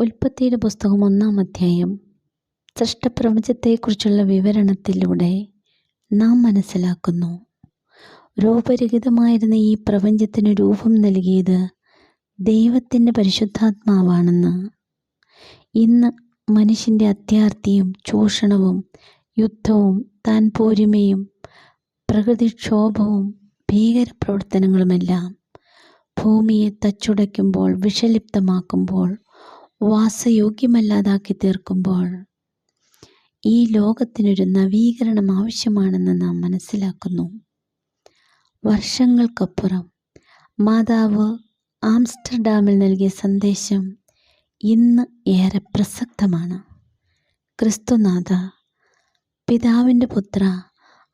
ഉൽപ്പത്തിയുടെ പുസ്തകം 1-ാം അധ്യായം സൃഷ്ടപ്രപഞ്ചത്തെക്കുറിച്ചുള്ള വിവരണത്തിലൂടെ നാം മനസ്സിലാക്കുന്നു, രൂപരഹിതമായിരുന്ന ഈ പ്രപഞ്ചത്തിന് രൂപം നൽകിയത് ദൈവത്തിൻ്റെ പരിശുദ്ധാത്മാവാണെന്ന്. ഇന്ന് മനുഷ്യൻ്റെ അത്യാർത്തിയും ചൂഷണവും യുദ്ധവും താൻ പോരിമയും പ്രകൃതിക്ഷോഭവും ഭീകരപ്രവർത്തനങ്ങളുമെല്ലാം ഭൂമിയെ തച്ചുടയ്ക്കുമ്പോൾ, വിഷലിപ്തമാക്കുമ്പോൾ, വാസയോഗ്യമല്ലാതാക്കി തീർക്കുമ്പോൾ ഈ ലോകത്തിനൊരു നവീകരണം ആവശ്യമാണെന്ന് നാം മനസ്സിലാക്കുന്നു. വർഷങ്ങൾക്കപ്പുറം മാതാവ് ആംസ്റ്റർഡാമിൽ നൽകിയ സന്ദേശം ഇന്ന് ഏറെ പ്രസക്തമാണ്. ക്രിസ്തുനാഥ, പിതാവിൻ്റെ പുത്ര,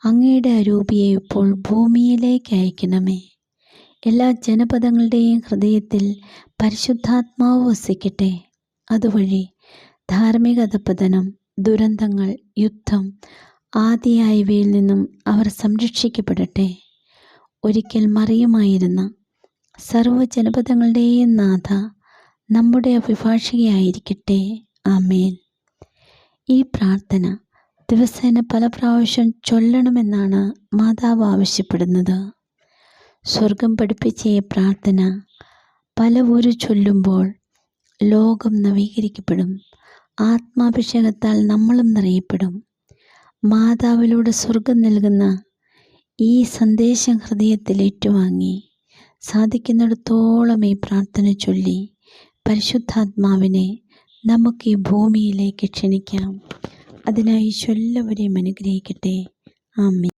അങ്ങയുടെ അരൂപിയെ ഇപ്പോൾ ഭൂമിയിലേക്ക് അയക്കണമേ. എല്ലാ ജനപദങ്ങളുടെയും ഹൃദയത്തിൽ പരിശുദ്ധാത്മാവ് വസിക്കട്ടെ. അതുവഴി ധാർമ്മിക അധഃപതനം, ദുരന്തങ്ങൾ, യുദ്ധം ആദിയായവയിൽ നിന്നും അവർ സംരക്ഷിക്കപ്പെടട്ടെ. ഒരിക്കൽ മറിയമായിരുന്ന സർവ്വജനപദങ്ങളുടെയും നാഥ, നമ്മുടെ അഭിഭാഷകയായിരിക്കട്ടെ. ആമേൻ. ഈ പ്രാർത്ഥന ദിവസേന പല പ്രാവശ്യം ചൊല്ലണമെന്നാണ് മാതാവ് ആവശ്യപ്പെടുന്നത്. സ്വർഗം പഠിപ്പിച്ച ഈ പ്രാർത്ഥന പലവരും ചൊല്ലുമ്പോൾ ലോകം നവീകരിക്കപ്പെടും. ആത്മാഭിഷേകത്താൽ നമ്മളും നിറയപ്പെടും. മാതാവിലൂടെ സ്വർഗം നൽകുന്ന ഈ സന്ദേശം ഹൃദയത്തിൽ ഏറ്റുവാങ്ങി സാധിക്കുന്നിടത്തോളം ഈ പ്രാർത്ഥന ചൊല്ലി പരിശുദ്ധാത്മാവിനെ നമുക്ക് ഈ ഭൂമിയിലേക്ക് ക്ഷണിക്കാം. അതിനായി എല്ലാവരെയും അനുഗ്രഹിക്കട്ടെ. ആമേൻ.